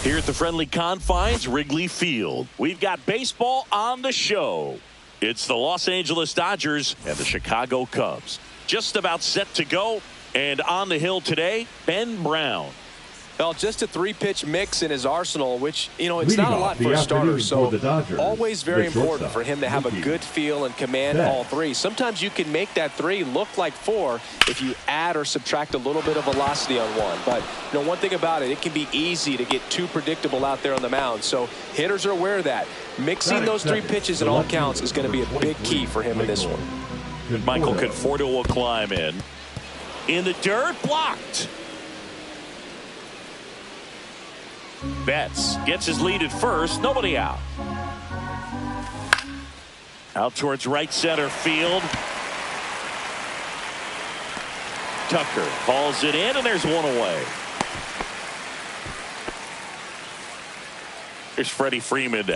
Here at the friendly confines, Wrigley Field, we've got baseball on the show. It's the Los Angeles Dodgers and the Chicago Cubs. Just about set to go, and on the hill today, Ben Brown. Well, just a three-pitch mix in his arsenal, which, it's not a lot for a starter, so always very important for him to have a good feel and command all three. Sometimes you can make that three look like four if you add or subtract a little bit of velocity on one. But, one thing about it, it can be easy to get too predictable out there on the mound. So hitters are aware of that. Mixing those three pitches in all counts is going to be a big key for him in this one. Michael Conforto will climb in. In the dirt, blocked. Betts gets his lead at first. Nobody out. Out towards right center field. Tucker hauls it in, and there's one away. Here's Freddie Freeman.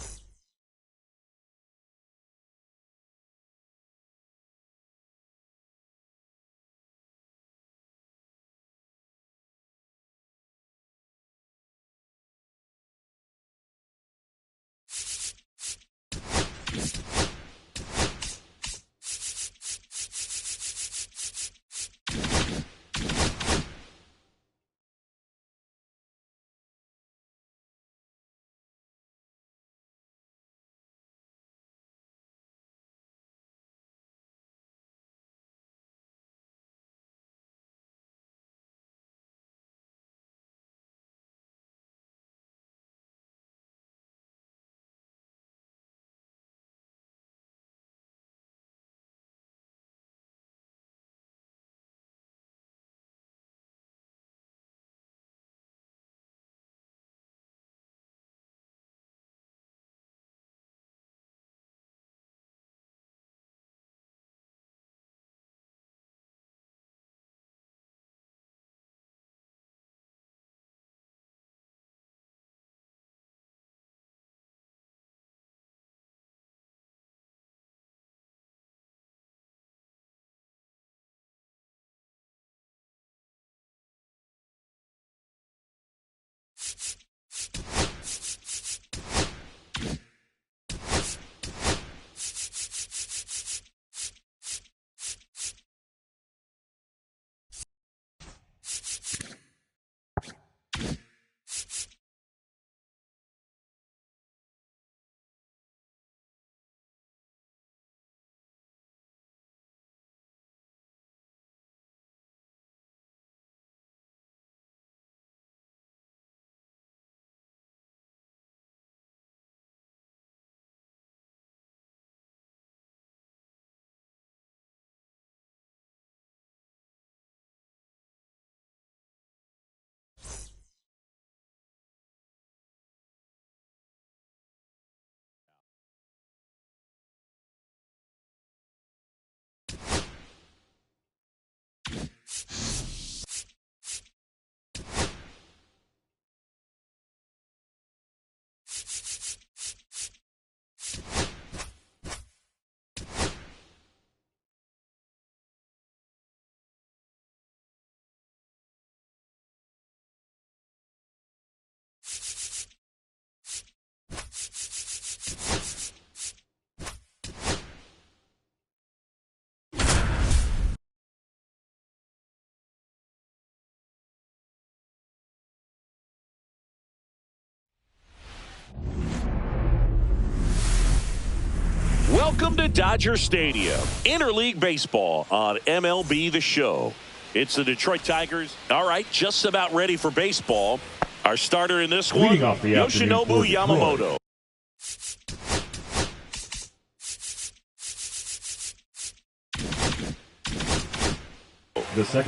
Welcome to Dodger Stadium. Interleague Baseball on MLB The Show. It's the Detroit Tigers. All right, just about ready for baseball. Our starter in this one, Yoshinobu Yamamoto.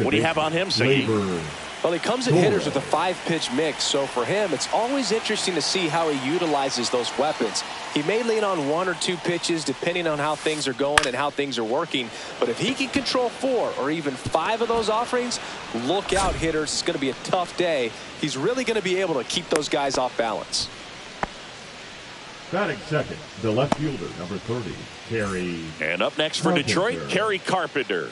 What do you have on him, Siggy? Well, he comes at hitters with a five-pitch mix, so for him, it's always interesting to see how he utilizes those weapons. He may lean on one or two pitches depending on how things are going and how things are working, but if he can control four or even five of those offerings, look out, hitters. It's going to be a tough day. He's really going to be able to keep those guys off balance. Batting second, the left fielder, number 30, Kerry. And up next for Detroit, Kerry Carpenter.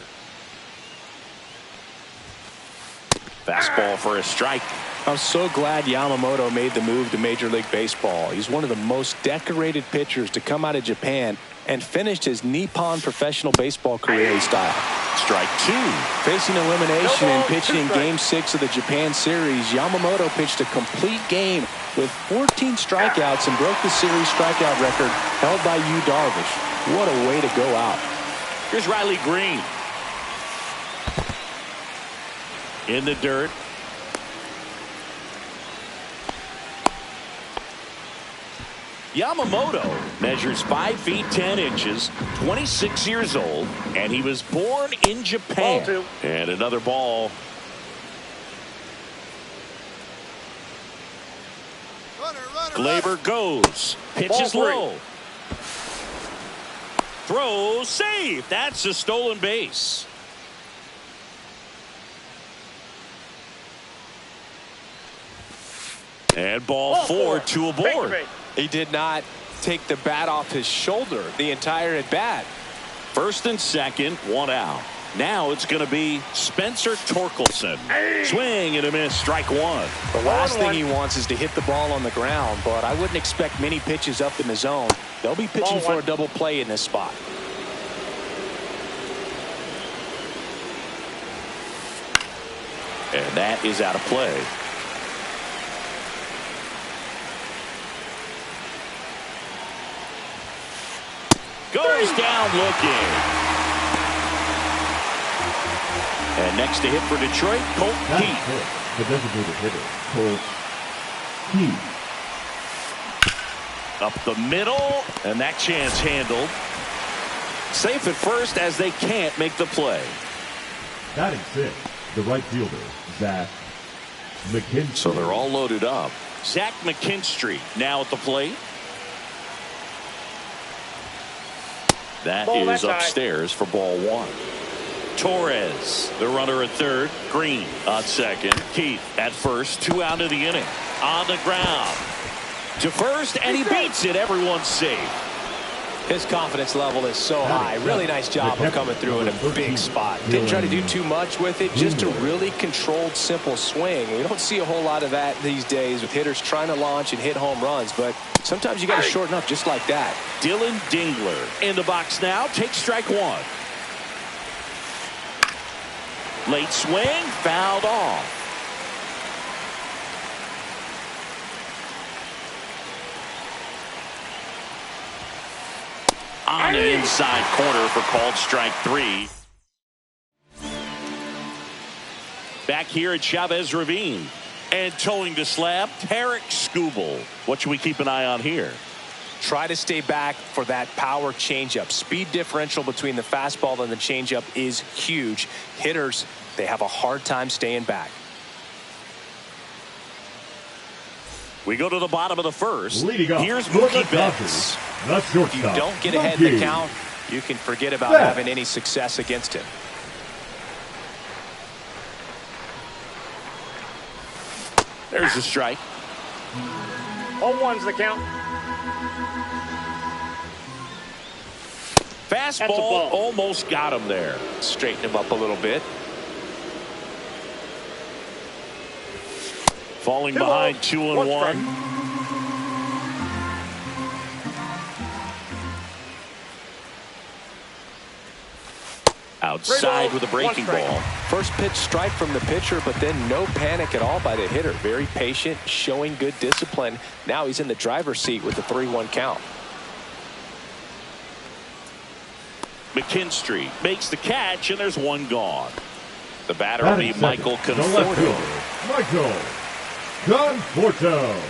Fastball for a strike. I'm so glad Yamamoto made the move to Major League Baseball. He's one of the most decorated pitchers to come out of Japan and finished his Nippon professional baseball career style. Strike two. Facing elimination and pitching in Game 6 of the Japan series, Yamamoto pitched a complete game with 14 strikeouts and broke the series strikeout record held by Yu Darvish. What a way to go out. Here's Riley Green. In the dirt. Yamamoto measures 5 feet 10 inches, 26 years old, and he was born in Japan. And another ball. Glaber goes. Pitches low. Throws safe. That's a stolen base. And ball 4, 2 aboard. He did not take the bat off his shoulder the entire at bat. First and second, 1 out. Now it's going to be Spencer Torkelson. Swing and a miss, strike 1. The last thing he wants is to hit the ball on the ground, but I wouldn't expect many pitches up in the zone. They'll be pitching for a double play in this spot. And that is out of play. Goes down looking. And next to hit for Detroit, Colt Keith. The designated hitter, Colt Keith. Up the middle, and that chance handled. Safe at first as they can't make the play. Batting 6, the right fielder, Zach McKinstry. So they're all loaded up. Zach McKinstry now at the plate. That is upstairs for ball 1. Torres, the runner at third. Green on second. Keith at first. 2 out of the inning. On the ground. To first, and he beats it. Everyone's safe. His confidence level is so high. Really nice job of coming through in a big spot. Didn't try to do too much with it. Just a really controlled, simple swing. We don't see a whole lot of that these days with hitters trying to launch and hit home runs. But sometimes you got to shorten up just like that. Dylan Dingler in the box now. Takes strike 1. Late swing. Fouled off. On the inside corner for called strike 3. Back here at Chavez Ravine. And towing the slab, Tarek Skubal. What should we keep an eye on here? Try to stay back for that power changeup. Speed differential between the fastball and the changeup is huge. Hitters, they have a hard time staying back. We go to the bottom of the first. Here's Mookie Betts. If you don't get ahead in the count, you can forget about having any success against him. There's the strike. 0-1's the count. Fastball almost got him there. Straighten him up a little bit. Falling behind 2-1. Outside with a breaking ball. First pitch strike from the pitcher, but then no panic at all by the hitter. Very patient, showing good discipline. Now he's in the driver's seat with the 3-1 count. McKinstry makes the catch, and there's 1 gone. The batter will be Michael Conforto. Michael Conforto.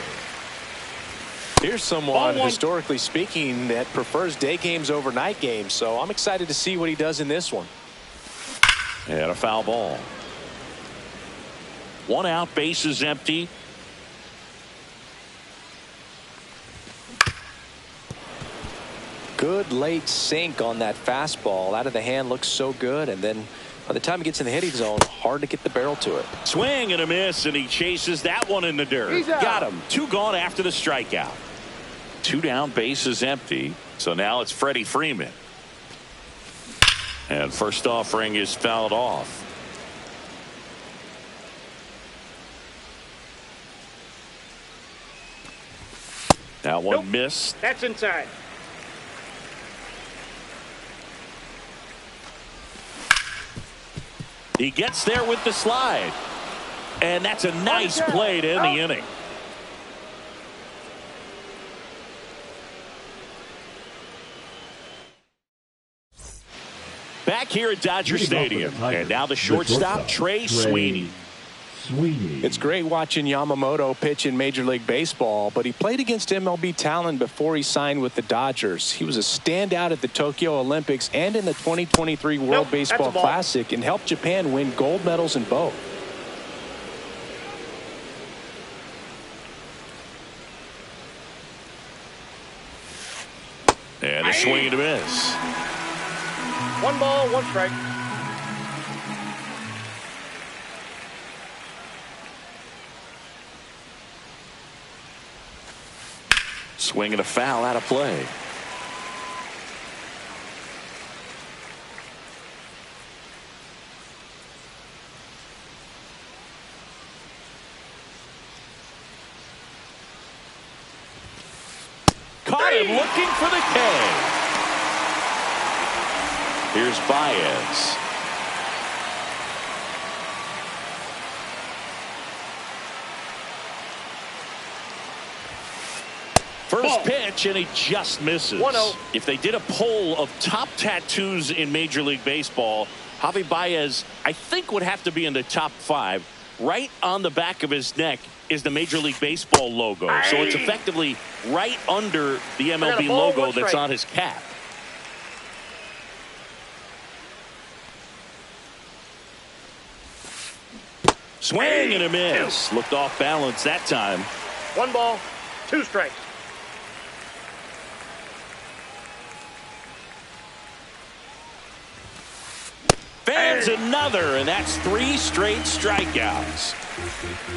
Here's someone, historically speaking, that prefers day games over night games. So I'm excited to see what he does in this one. And a foul ball. 1 out, bases empty. Good late sink on that fastball. Out of the hand, looks so good. And then by the time he gets in the hitting zone, hard to get the barrel to it. Swing and a miss, and he chases that one in the dirt. Got him. 2 gone after the strikeout. 2 down, bases empty. So now it's Freddie Freeman. And first offering is fouled off. That one missed. That's inside. He gets there with the slide. And that's a nice play to end the inning. Back here at Dodger Stadium. And now the shortstop, Trey Sweeney. It's great watching Yamamoto pitch in Major League Baseball, but he played against MLB talent before he signed with the Dodgers. He was a standout at the Tokyo Olympics and in the 2023 World Baseball Classic and helped Japan win gold medals in both. And a swing and a miss. 1 ball, 1 strike. Swing and a foul out of play. Caught him looking for the K. Here's Baez. First pitch, and he just misses. 1-0. If they did a poll of top tattoos in Major League Baseball, Javi Baez, I think, would have to be in the top 5. Right on the back of his neck is the Major League Baseball logo. So it's effectively right under the MLB logo that's on his cap. Swing and a miss. Looked off balance that time. 1 ball, 2 strikes. Fans another, and that's 3 straight strikeouts.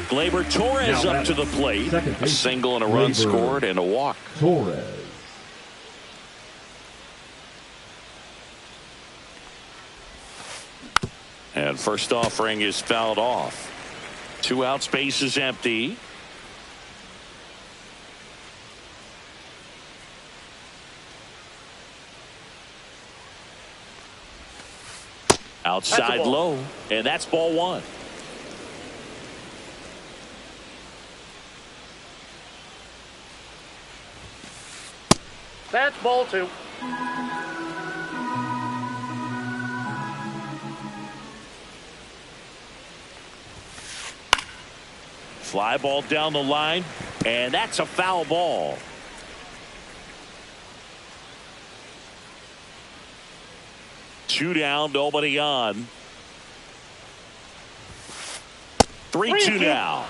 Gleyber Torres up to the plate. A single and a run scored and a walk. Torres. And first offering is fouled off. 2 outs, base is empty. Outside low, and that's ball 1. That's ball 2. Fly ball down the line, and that's a foul ball. Two down, nobody on. 3-2 now.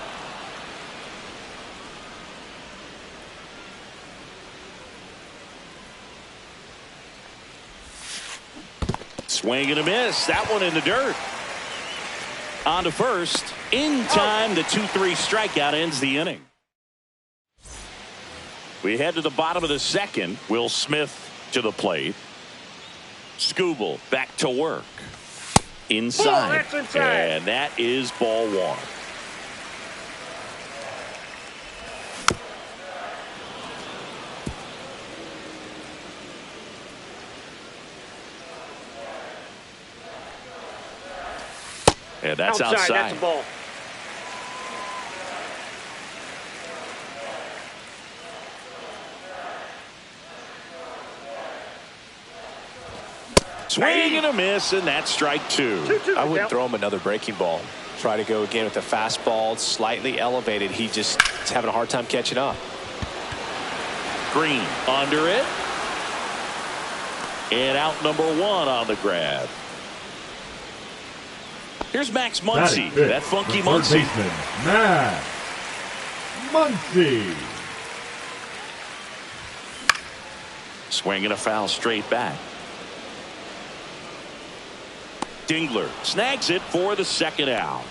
Swing and a miss. That one in the dirt. On to first. In time, the 2-3 strikeout ends the inning. We head to the bottom of the second. Will Smith to the plate. Skubal back to work. Inside. That's inside. And that is ball 1. And that's outside. That's a ball. Swing and a miss, and that's strike 2. I wouldn't throw him another breaking ball. Try to go again with the fastball, slightly elevated. He just is having a hard time catching up. Green under it. And out number 1 on the grab. Here's Max Muncy. That funky Muncy. Max Muncy. Swing and a foul straight back. Dingler snags it for the second out.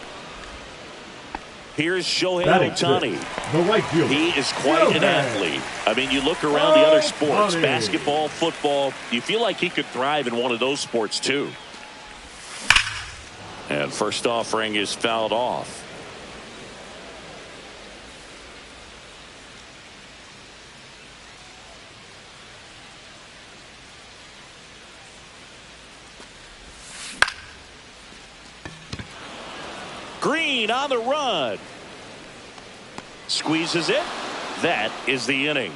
Here's Shohei Ohtani. The right fielder. He is quite an athlete. I mean, you look around the other sports, basketball, football, you feel like he could thrive in one of those sports too. And first offering is fouled off. Green on the run. Squeezes it. That is the inning.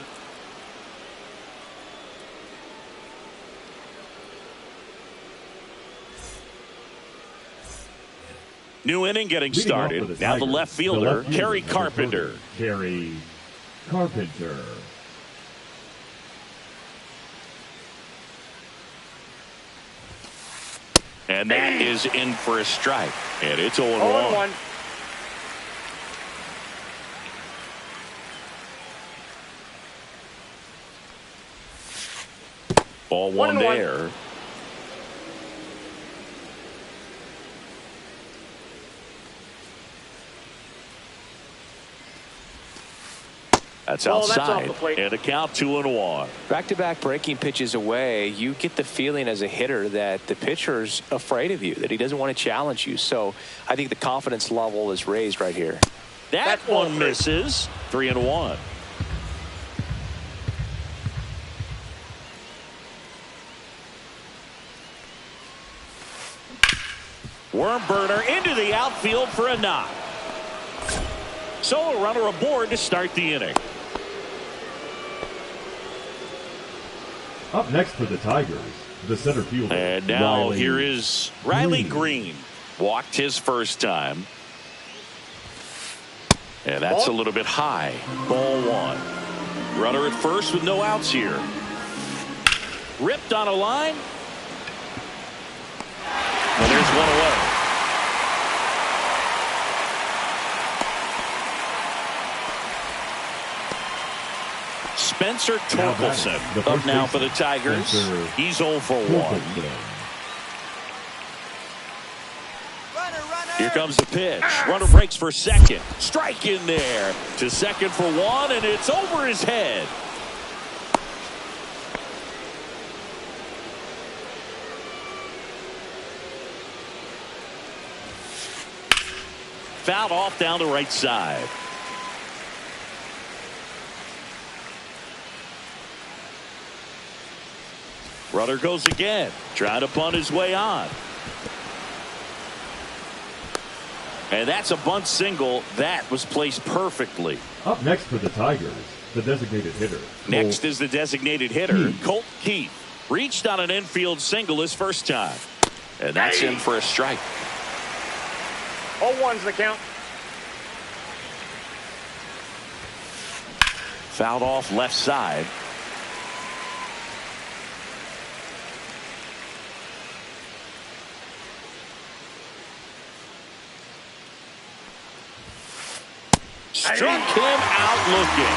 New inning getting started. Now the left fielder, Kerry Carpenter. Kerry Carpenter. And that is in for a strike. And it's 0-1. 0-1. Ball one there. That's outside. And a count 2-1. Back-to-back breaking pitches away, you get the feeling as a hitter that the pitcher's afraid of you, that he doesn't want to challenge you. So I think the confidence level is raised right here. That one misses. 3-1. Worm burner into the outfield for a knock. So a runner aboard to start the inning. Up next for the Tigers, the center fielder. And now here is Riley Green. Walked his first time. And that's a little bit high. Ball one. Runner at first with no outs here. Ripped on a line. And there's one away. Spencer Torkelson up now for the Tigers. He's 0 for 1. Here comes the pitch. Runner breaks for second. Strike in there. To second for 1, and it's over his head. Fouled off down the right side. Runner goes again, trying to punt his way on. And that's a bunt single that was placed perfectly. Up next for the Tigers, the designated hitter. Next is the designated hitter, Colt Keith. Reached on an infield single his first time. And that's in for a strike. 0-1's the count. Fouled off left side. Struck him out looking.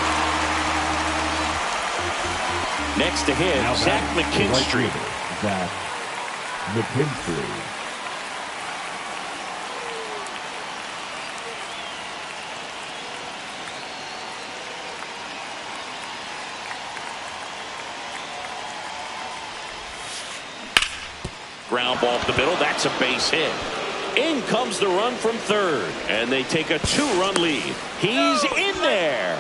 Next to him, Zach McKinstry. Zach McKinstry. Ground ball up the middle. That's a base hit. In comes the run from third, and they take a 2-run lead. He's in there.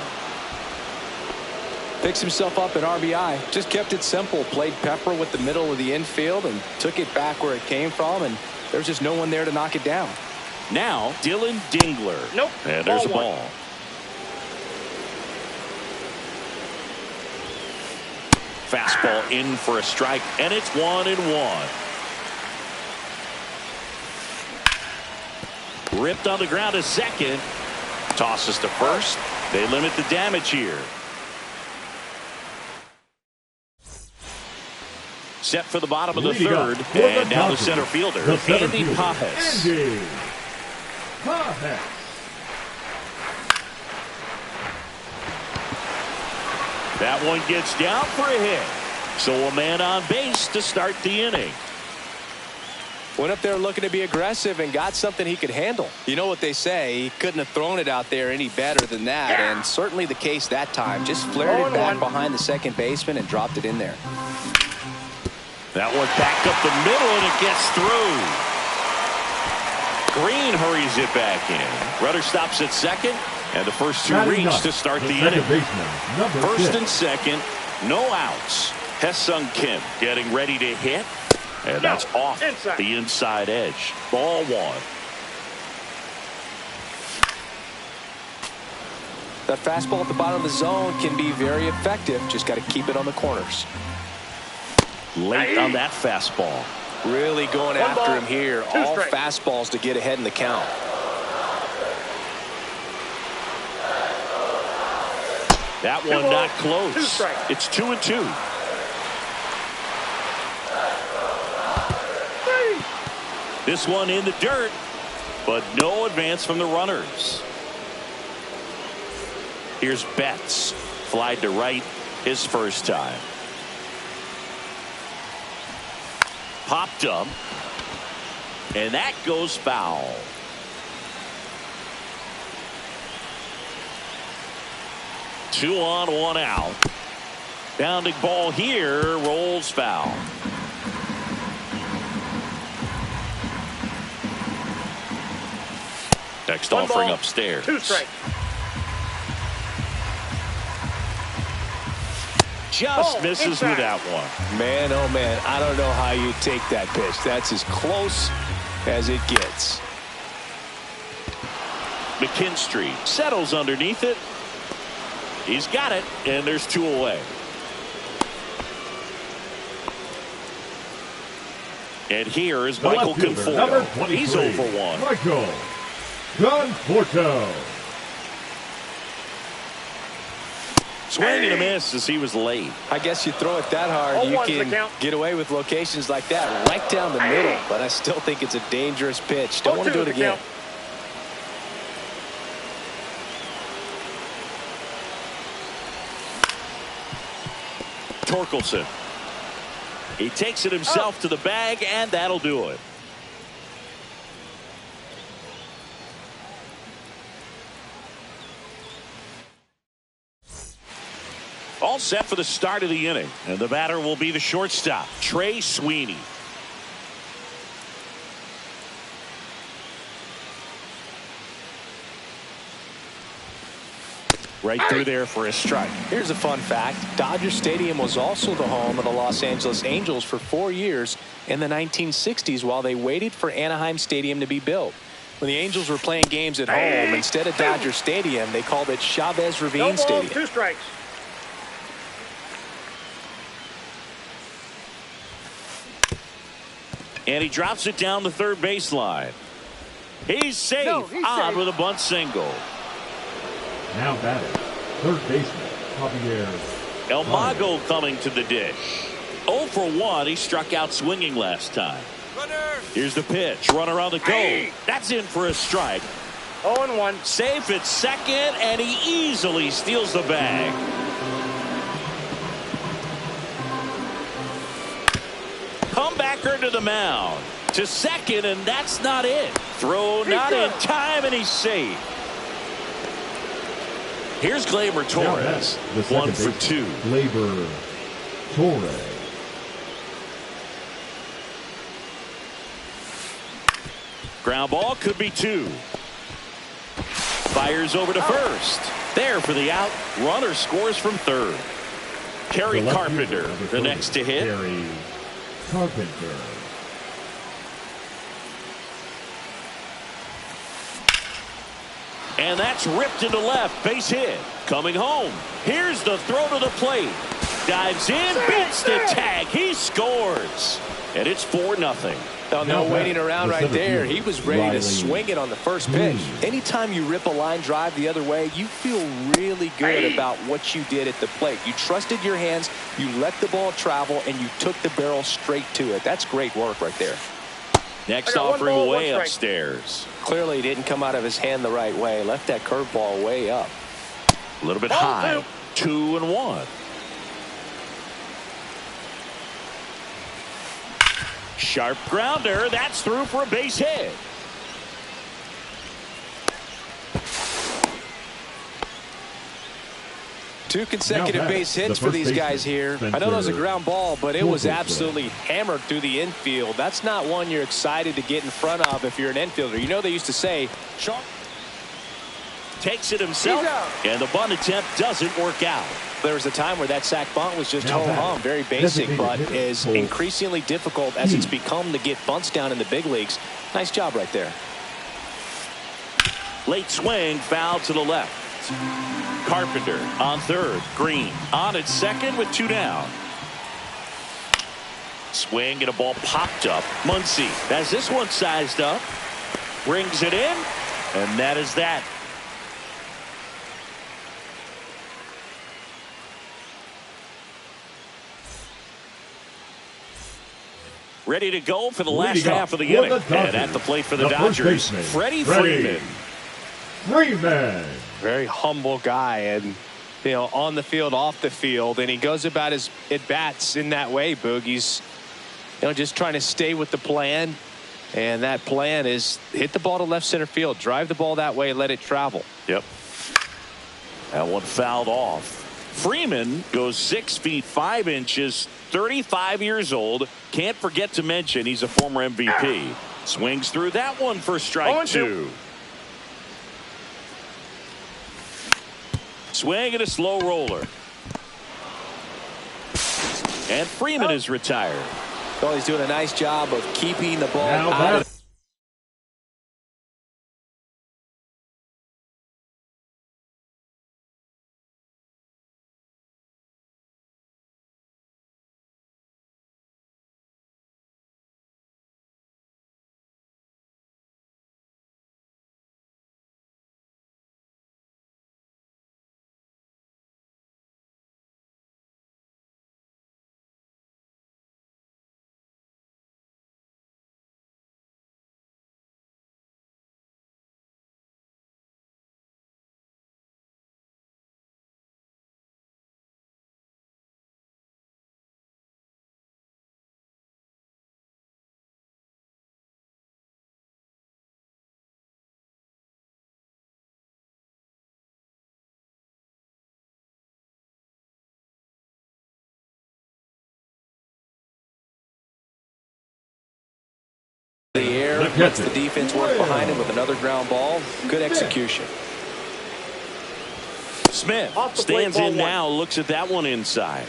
Picks himself up at RBI. Just kept it simple. Played pepper with the middle of the infield and took it back where it came from, and there's just no one there to knock it down. Now Dylan Dingler. Nope. And there's a ball. Fastball in for a strike, and it's 1-1. Ripped on the ground to second. Tosses to first. They limit the damage here. Set for the bottom of the third. And now the center fielder, Andy Pajes. Andy Pajes. That one gets down for a hit. So a man on base to start the inning. Went up there looking to be aggressive and got something he could handle. You know what they say, he couldn't have thrown it out there any better than that, and certainly the case that time. Just flared it back behind the second baseman and dropped it in there. That one back up the middle, and it gets through. Green hurries it back in. Rudder stops at second, and the first two reach to start the inning. First and second, no outs. Hesung Kim getting ready to hit. And that's off the inside edge. Ball one. That fastball at the bottom of the zone can be very effective. Just got to keep it on the corners. Late on that fastball. Really going after him here. All fastballs to get ahead in the count. That one not close. It's 2-2. This one in the dirt, but no advance from the runners. Here's Betts. Flied to right his first time. Popped up. And that goes foul. Two on, one out. Bounding ball here, rolls foul. Next offering upstairs. 2 strikes. Just misses with that one. Man, oh man, I don't know how you take that pitch. That's as close as it gets. McKinstry settles underneath it. He's got it, and there's 2 away. And here is Michael Conforto. He's 0 for 1. Michael Conforto. Swing and a miss as he was late. I guess you throw it that hard, you can get away with locations like that right down the middle. But I still think it's a dangerous pitch. Don't want to do it again. Torkelson. He takes it himself to the bag, and that'll do it. All set for the start of the inning, and the batter will be the shortstop, Trey Sweeney. Right through there for a strike. Here's a fun fact. Dodger Stadium was also the home of the Los Angeles Angels for 4 years in the 1960s while they waited for Anaheim Stadium to be built. When the Angels were playing games at home, instead of Dodger Stadium, they called it Chavez Ravine Stadium. 2 strikes. And he drops it down the third baseline. He's safe. On with a bunt single. Now batting, third baseman, Javier Elmago coming to the dish. 0 for 1. He struck out swinging last time. Here's the pitch. Runner on the go. That's in for a strike. 0-1. Safe at second, and he easily steals the bag. Comebacker to the mound. To second, and that's not it. Throw not in time, and he's safe. Here's Gleyber Torres. 1 for 2. Gleyber Torres. Ground ball could be 2. Fires over to first. There for the out. Runner scores from third. Kerry Carpenter, the next to hit. Kerry Carpenter. And that's ripped into left. Base hit. Coming home. Here's the throw to the plate. Dives in. Beats the tag. He scores. And it's 4-0. Oh, no waiting around right there. He was ready to swing it on the first pitch. Anytime you rip a line drive the other way, you feel really good about what you did at the plate. You trusted your hands, you let the ball travel, and you took the barrel straight to it. That's great work right there. Next offering away upstairs. Clearly didn't come out of his hand the right way. Left that curveball way up. A little bit high. 2-1. Sharp grounder. That's through for a base hit. Two consecutive base hits for these guys here. I know that was a ground ball, but it was absolutely hammered through the infield. That's not one you're excited to get in front of if you're an infielder. You know they used to say, Sharp takes it himself, and the bunt attempt doesn't work out. There was a time where that sac bunt was just ho-hum, very basic, but is increasingly difficult as it's become to get bunts down in the big leagues. Nice job right there. Late swing, foul to the left. Carpenter on third. Green on at second with 2 down. Swing and a ball popped up. Muncy has this one sized up. Brings it in. And that is that. Ready to go for the last half of the inning. And at the plate for the Dodgers, Freddie Freeman. Very humble guy, and on the field, off the field, and he goes about his at-bats in that way, Boog. He's just trying to stay with the plan, and that plan is hit the ball to left center field, drive the ball that way, let it travel. Yep. That one fouled off. Freeman goes 6 feet 5 inches, 35 years old. Can't forget to mention he's a former MVP. Swings through that one for strike 2. Swing and a slow roller. And Freeman is retired. Well, he's doing a nice job of keeping the ball out of the air. Lets the defense work behind him with another ground ball. Good execution. Smith stands in now, looks at that one inside.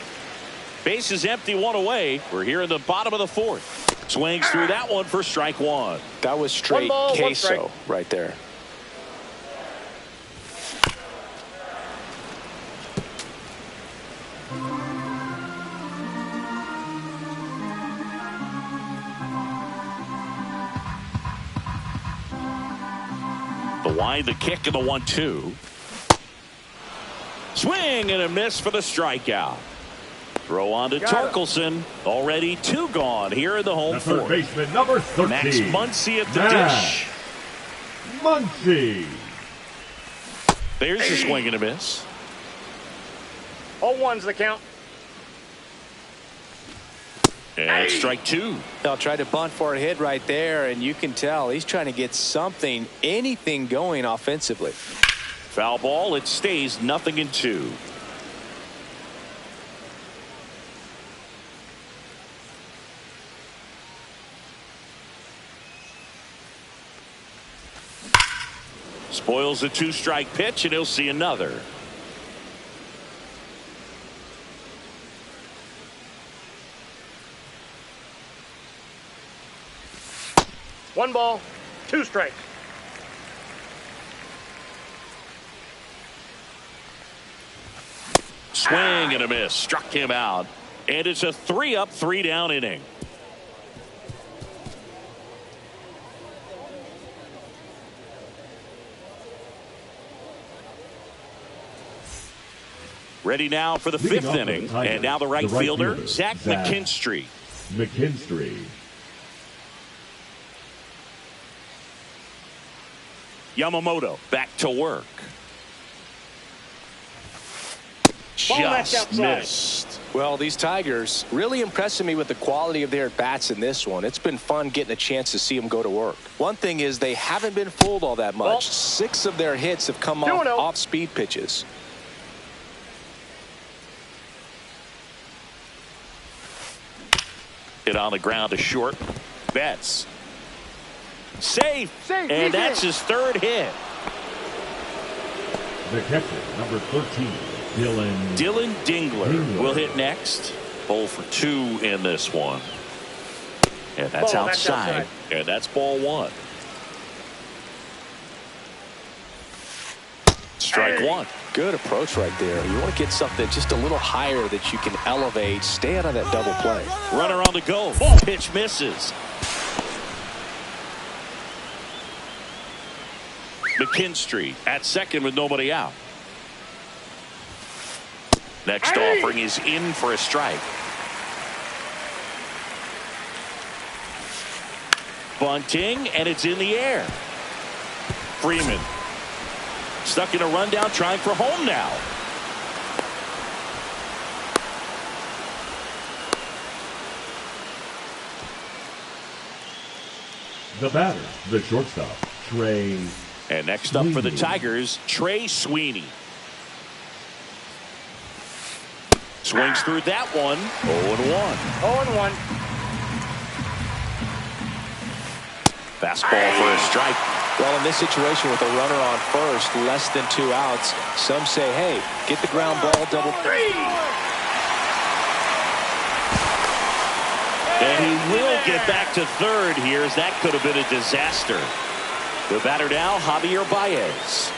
Base is empty, 1 away. We're here in the bottom of the 4th. Swings through that one for strike 1. That was straight queso right there. The wide, the kick, and the 1-2. Swing and a miss for the strikeout. Throw on to Torkelson. Already 2 gone here in the home 4th. Baseman number 13. Max Muncy at the dish. Muncy. There's a swing and a miss. 0-1's the count. And strike 2. They'll try to bunt for a hit right there, and you can tell he's trying to get something, anything going offensively. Foul ball. It stays 0-2. Spoils a 2-strike pitch, and he'll see another. One ball, 2 strikes. Swing and a miss. Struck him out. And it's a 3-up, 3-down inning. Ready now for the 5th inning. And now the right fielder, Zach McKinstry. Yamamoto back to work. Just missed. Well, these Tigers really impressing me with the quality of their bats in this one. It's been fun getting a chance to see them go to work. One thing is they haven't been fooled all that much. 6 of their hits have come off speed pitches. Hit on the ground to short. Betts. Safe. And that's his 3rd hit. The catcher, number 13, Dylan Dingler will hit next. Ball for 2 in this one. And that's outside. And that's ball 1. Strike one. Good approach right there. You want to get something just a little higher that you can elevate. Stay out of that double play. Runner on the go. Ball pitch misses. McKinstry at second with nobody out. Next offering is in for a strike. Bunting, and it's in the air. Freeman stuck in a rundown, trying for home now. The batter, the shortstop, Trey. And next up for the Tigers, Trey Sweeney. Swings through that one. 0-1. 0-1. Fastball for a strike. Well, in this situation with a runner on first, less than 2 outs, some say, hey, get the ground ball, double. And he will get back to third here, as that could have been a disaster. The batter now, Javier Baez.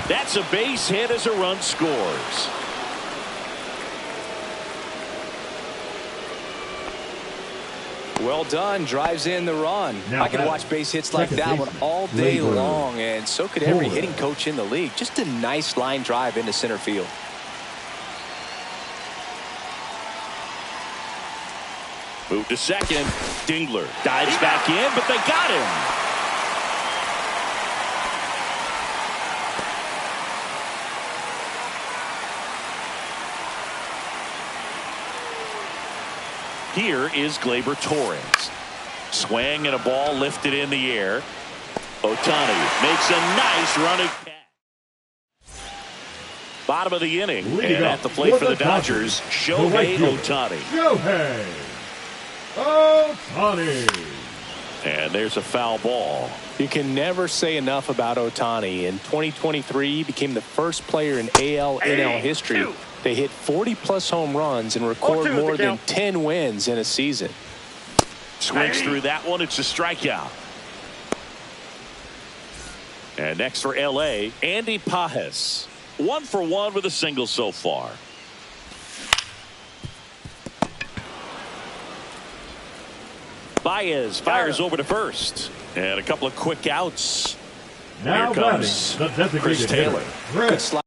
That's a base hit as a run scores. Well done, drives in the run. Now I can watch base hits like that one all day long, and so could every hitting coach in the league. Just a nice line drive into center field. Move to second. Dingler dives back in, but they got him. Here is Gleyber Torres. Swing and a ball lifted in the air. Ohtani makes a nice running catch. Bottom of the inning, and at the plate for the Dodgers, Shohei Ohtani. Shohei Ohtani. And there's a foul ball. You can never say enough about Ohtani. In 2023, he became the first player in AL/NL history to hit 40-plus home runs and record more than 10 wins in a season. Swings through that one. It's a strikeout. And next for L.A., Andy Pages. 1 for 1 with a single so far. Baez fires over to first. And a couple of quick outs. Now Here comes the designated Chris Taylor. hitter, Chris.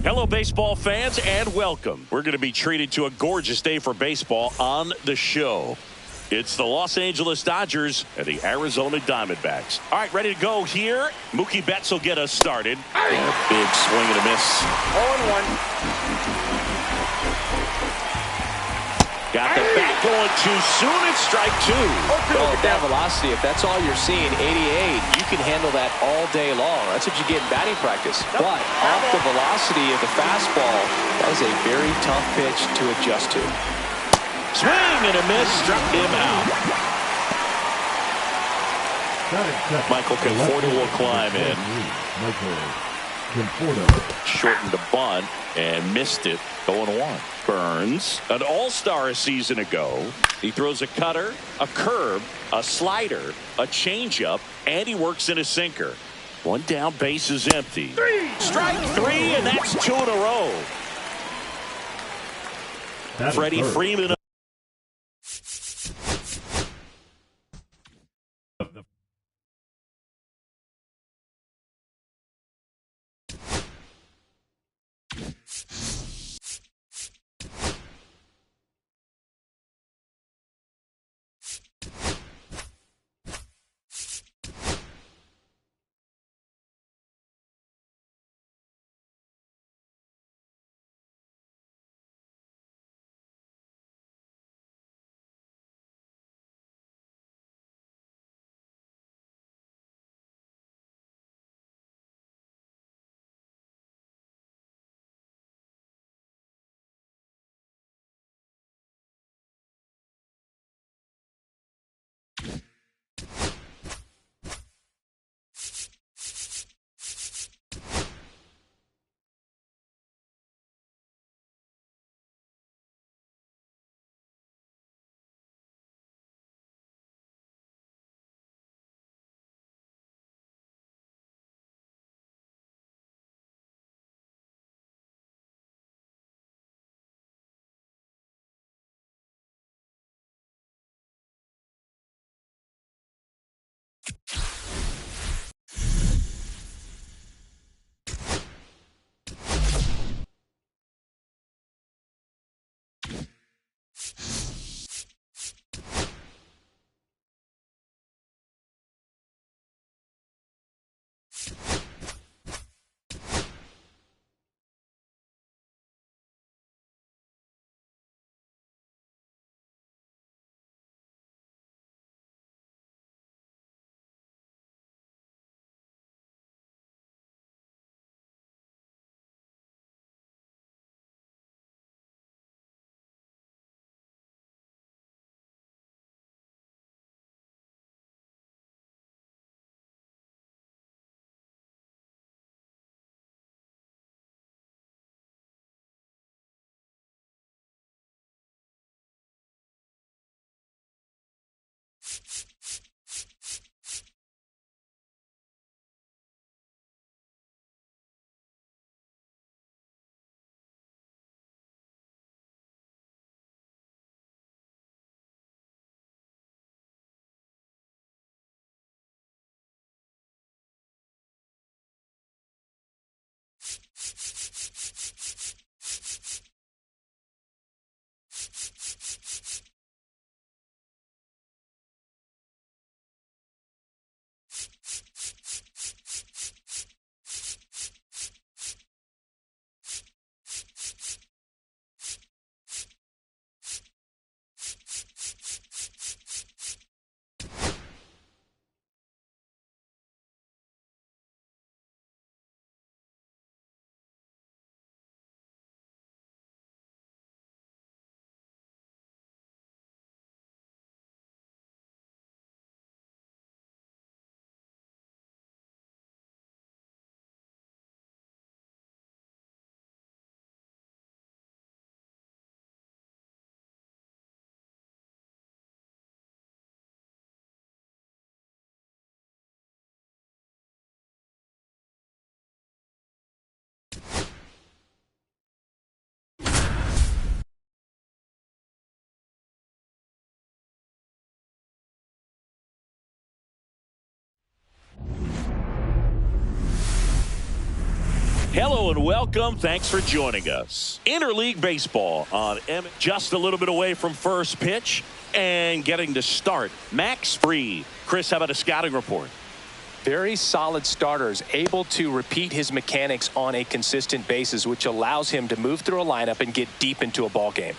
Hello, baseball fans, and welcome. We're going to be treated to a gorgeous day for baseball on the show. It's the Los Angeles Dodgers and the Arizona Diamondbacks. All right, ready to go here. Mookie Betts will get us started. And a big swing and a miss. 0-1. Got the bat going too soon. It's strike 2. Well, at that velocity, if that's all you're seeing, 88, you can handle that all day long. That's what you get in batting practice. But off the velocity of the fastball, that is a very tough pitch to adjust to. Swing and a miss, struck him out. Michael Conforto will climb in. Shortened the bunt and missed it. 0-1. Burns, an all-star a season ago. He throws a cutter, a curve, a slider, a changeup, and he works in a sinker. One down, base is empty. Strike three, and that's 2 in a row. Freddie Freeman. Hello and welcome. Thanks for joining us. Interleague baseball on just a little bit away from first pitch and getting to start. Max Fried. Chris, how about a scouting report? Very solid starters, able to repeat his mechanics on a consistent basis, which allows him to move through a lineup and get deep into a ball game.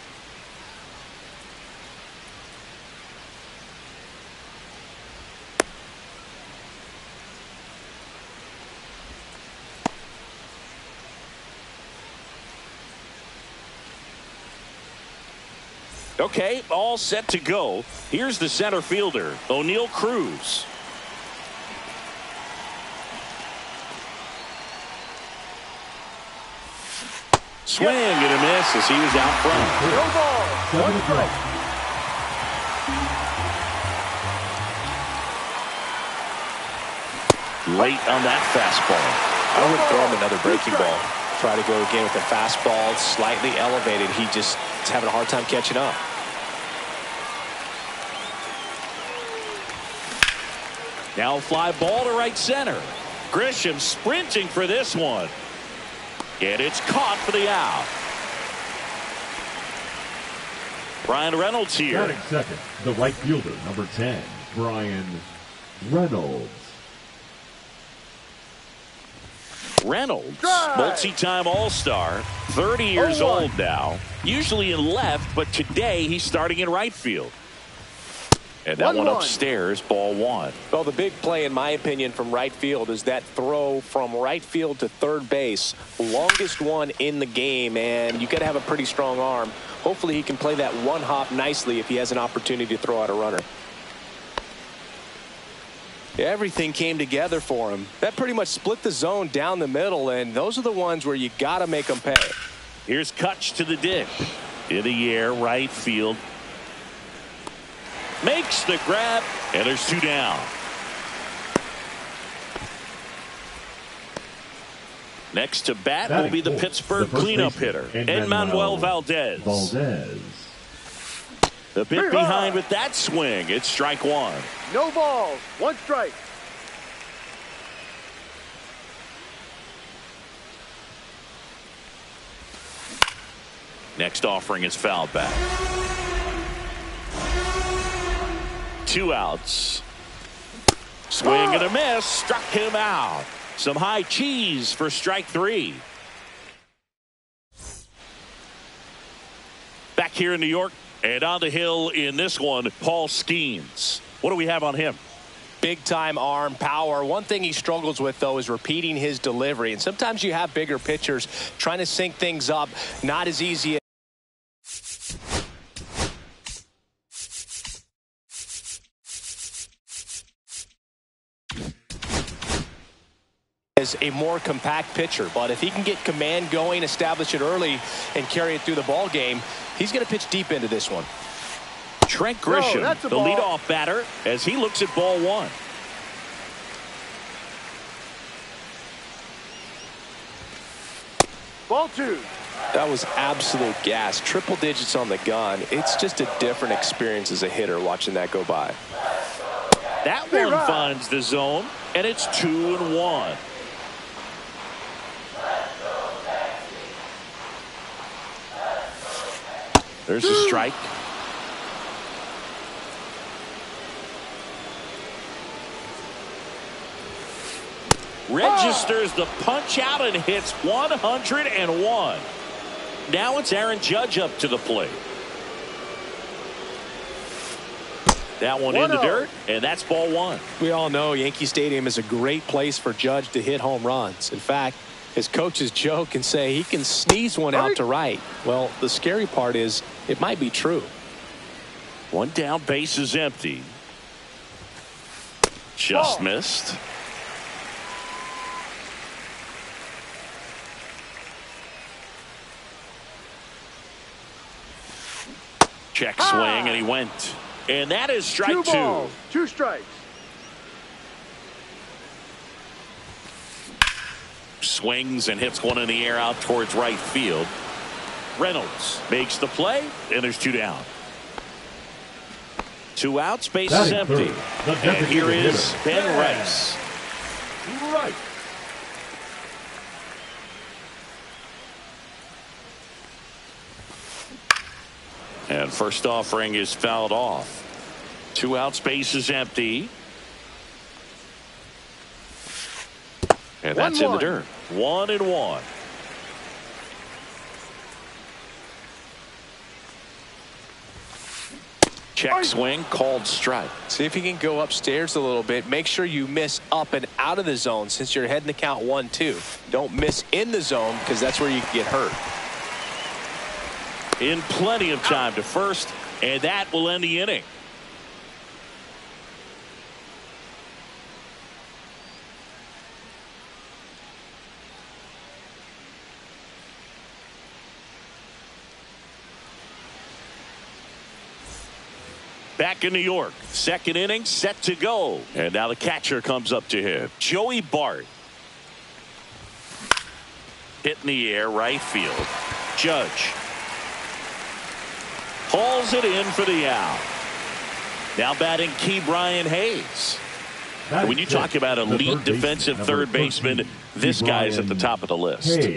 Okay, all set to go. Here's the center fielder, O'Neal Cruz. Swing and a miss as he was out front. No ball. One strike. Late on that fastball. I would throw him another breaking ball. Try to go again with the fastball slightly elevated. He just is having a hard time catching up. Now fly ball to right center. Grisham sprinting for this one. And it's caught for the out. Brian Reynolds here. Batting second, the right fielder, number 10, Brian Reynolds. Reynolds, multi-time All-Star, 30 years old now, usually in left, but today he's starting in right field. And that one upstairs, ball one. Well, the big play, in my opinion, from right field is that throw from right field to third base. Longest one in the game, and you got to have a pretty strong arm. Hopefully he can play that one hop nicely if he has an opportunity to throw out a runner. Everything came together for him. That pretty much split the zone down the middle, and those are the ones where you got to make them pay. Here's Kutch to the dish. In the air, right field. Makes the grab, and there's two down. Next to bat will be the Pittsburgh cleanup hitter, Emmanuel Valdez. The bit behind with that swing. It's strike one. No balls. One strike. Next offering is fouled back. 2 outs. Swing and a miss. Struck him out. Some high cheese for strike three. Back here in New York and on the hill in this one, Paul Skeens. What do we have on him? Big time arm power. One thing he struggles with, though, is repeating his delivery. And sometimes you have bigger pitchers trying to sync things up. Not as easy as a more compact pitcher, but if he can get command going, establish it early, and carry it through the ball game, he's going to pitch deep into this one. Trent Grisham, the leadoff batter, as he looks at ball one. Ball two. That was absolute gas. Triple digits on the gun. It's just a different experience as a hitter watching that go by. That one finds the zone, and it's 2-1. There's a strike. Registers the punch out and hits 101. Now it's Aaron Judge up to the plate. That one in the dirt, and that's ball one. We all know Yankee Stadium is a great place for Judge to hit home runs. In fact, his coaches joke and say he can sneeze one out to right. Well, the scary part is it might be true. One down, base is empty. Just missed. Check swing, and he went. And that is strike two. 2 strikes. Swings and hits one in the air out towards right field. Reynolds makes the play, and there's 2 down. 2 outs, base is empty. And here is Ben Rice. Right. And first offering is fouled off. 2 outs, base is empty. And that's in the dirt. 1-1. Check swing, called strike. See if you can go upstairs a little bit. Make sure you miss up and out of the zone since you're heading to count 1-2. Don't miss in the zone because that's where you can get hurt. In plenty of time to first, and that will end the inning. Back in New York. Second inning set to go. And now the catcher comes up to him. Joey Bart. Hit in the air right field. Judge hauls it in for the out. Now batting Key Brian Hayes. When you talk about elite defensive third baseman, this guy's at the top of the list.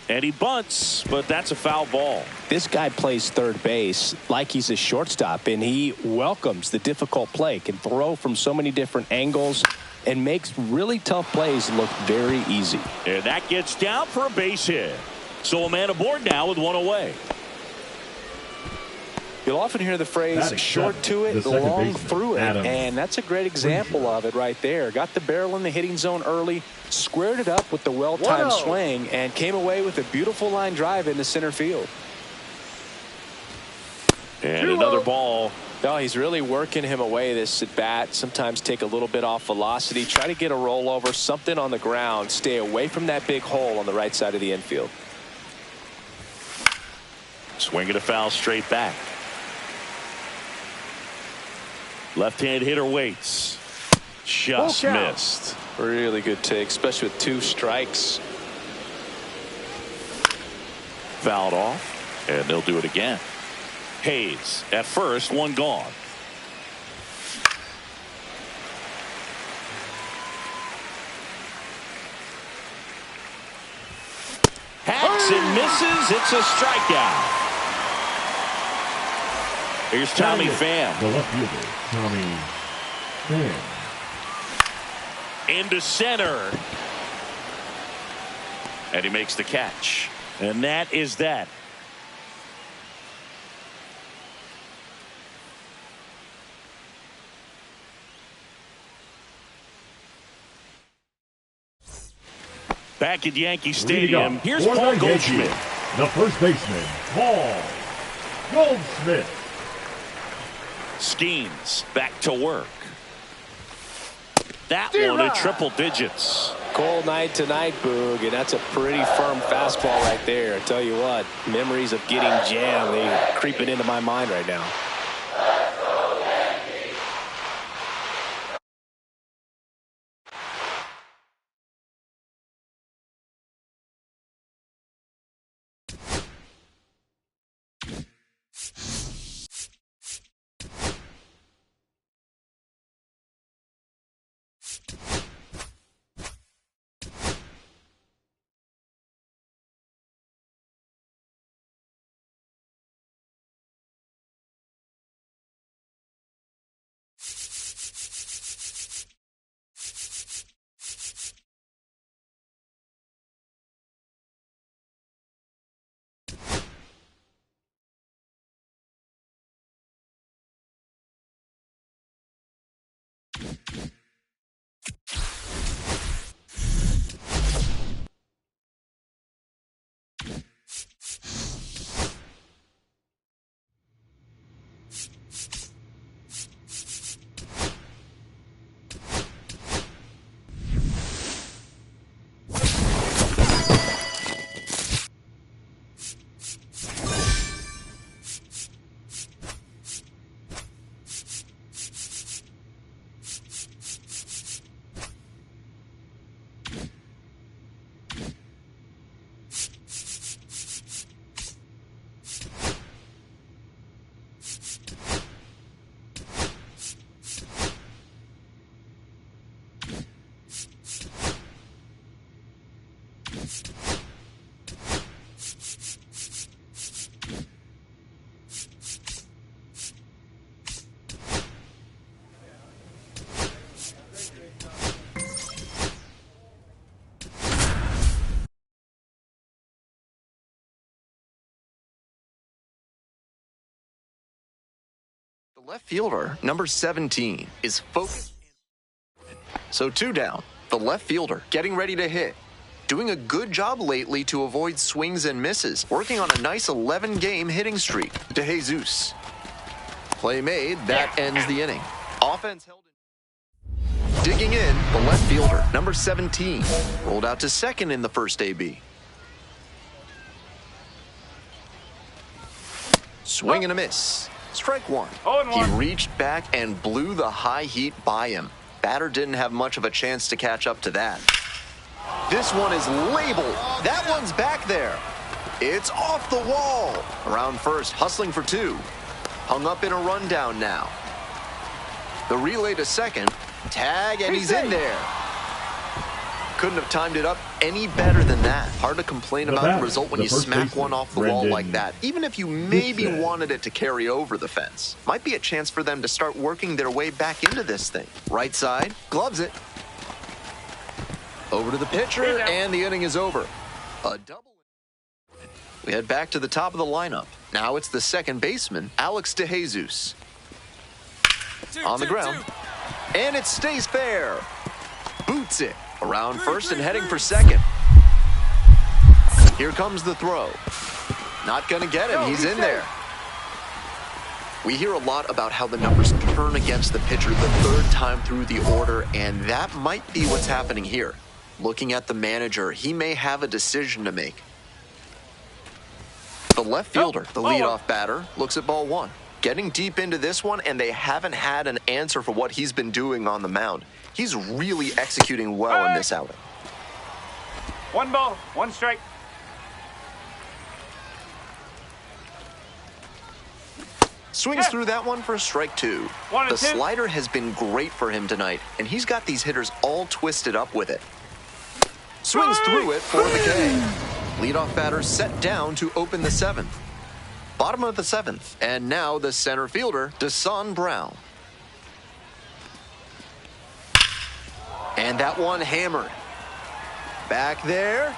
And he bunts, but that's a foul ball. This guy plays third base like he's a shortstop, and he welcomes the difficult play, can throw from so many different angles, and makes really tough plays look very easy. And that gets down for a base hit. So a man aboard now with one away. You'll often hear the phrase short to it, long through it, and that's a great example of it right there. Got the barrel in the hitting zone early, squared it up with the well-timed swing, and came away with a beautiful line drive into center field. And another ball. No, he's really working him away this at bat. Sometimes take a little bit off velocity, try to get a rollover, something on the ground, stay away from that big hole on the right side of the infield. Swinging a foul straight back. Left-hand hitter waits. Just missed. Really good take, especially with 2 strikes. Fouled off, and they'll do it again. Hayes at first, one gone. Hacks and misses. It's a strikeout. Here's Tommy Pham. The left fielder, Tommy Pham. Into center. And he makes the catch. And that is that. Back at Yankee Stadium, here's Paul Goldschmidt. The first baseman, Paul Goldschmidt. Skeens back to work. That one at triple digits. Cold night tonight, Boog, and that's a pretty firm fastball right there. I tell you what, memories of getting jammed, they creeping into my mind right now. The left fielder, number 17, is focused. So 2 down. The left fielder getting ready to hit. Doing a good job lately to avoid swings and misses. Working on a nice 11-game hitting streak. De Jesus. Play made. That ends the inning. Offense held in. Digging in, the left fielder, number 17. Rolled out to second in the first AB. Swing and a miss. Strike one. 0-1. He reached back and blew the high heat by him. Batter didn't have much of a chance to catch up to that. This one is labeled. That one's back there. It's off the wall. Around first, hustling for two. Hung up in a rundown now. The relay to second. Tag, and he's in there. Couldn't have timed it up any better than that. Hard to complain about the result when you smack one off the wall like that, even if you maybe wanted it to carry over the fence. Might be a chance for them to start working their way back into this thing. Right side, gloves it. Over to the pitcher, and the inning is over. A double. We head back to the top of the lineup. Now it's the second baseman, Alex DeJesus. On the ground. And it stays fair. Boots it. Around first and heading for second. Here comes the throw. Not going to get him. He's in there. We hear a lot about how the numbers turn against the pitcher the third time through the order, and that might be what's happening here. Looking at the manager, he may have a decision to make. The left fielder, the leadoff batter, looks at ball one. Getting deep into this one, and they haven't had an answer for what he's been doing on the mound. He's really executing well in this outing. 1 ball, 1 strike. Swings through that one for strike two. The slider has been great for him tonight, and he's got these hitters all twisted up with it. Swings through it for the K. Leadoff batter set down to open the seventh. Bottom of the seventh, and now the center fielder, Deson Brown. And that one hammered. Back there.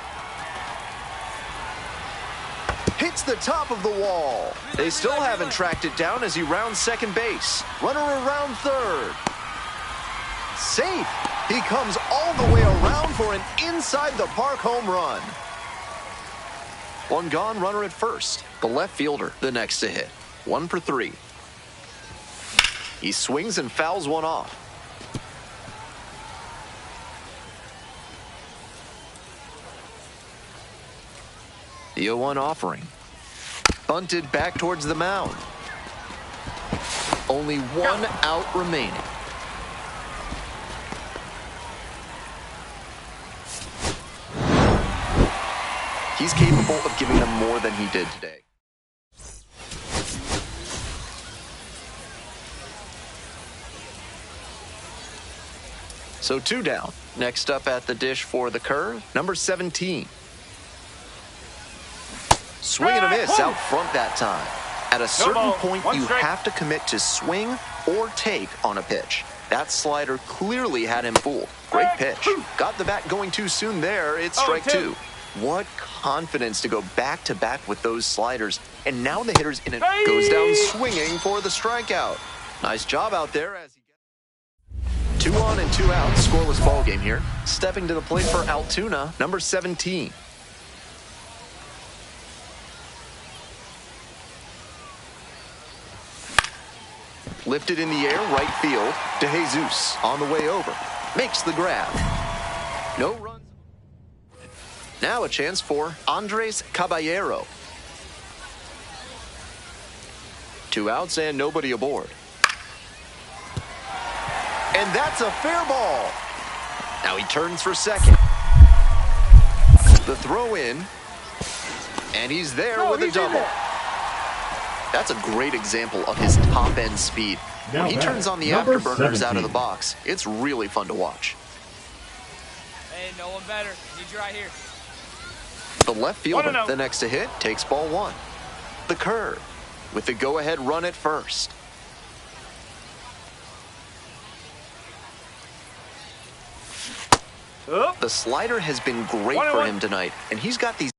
Hits the top of the wall. They still haven't tracked it down as he rounds second base. Runner around third. Safe. He comes all the way around for an inside-the-park home run. One gone, runner at first. The left fielder, the next to hit. 1 for 3. He swings and fouls one off. The 0-1 offering. Bunted back towards the mound. Only one out remaining. He's capable of giving them more than he did today. So 2 down. Next up at the dish for the curve, number 17. Swing and a miss out front that time. At a certain point, you have to commit to swing or take on a pitch. That slider clearly had him fooled. Great pitch. Got the bat going too soon there. It's strike two. What confidence to go back-to-back with those sliders. And now the hitter's in it. Goes down swinging for the strikeout. Nice job out there as he gets 2 on and 2 out. Scoreless ball game here. Stepping to the plate for Altoona, number 17. Lifted in the air, right field. DeJesus on the way over. Makes the grab. No runs. Now a chance for Andres Caballero. 2 outs and nobody aboard. And that's a fair ball. Now he turns for second. The throw in. And he's there with a double. That's a great example of his top-end speed. When he turns on the afterburners out of the box, it's really fun to watch. Hey, no one better. Need you right here. The left fielder, the next to hit, takes ball one. The curve, with the go-ahead run at first. The slider has been great for him tonight, and he's got these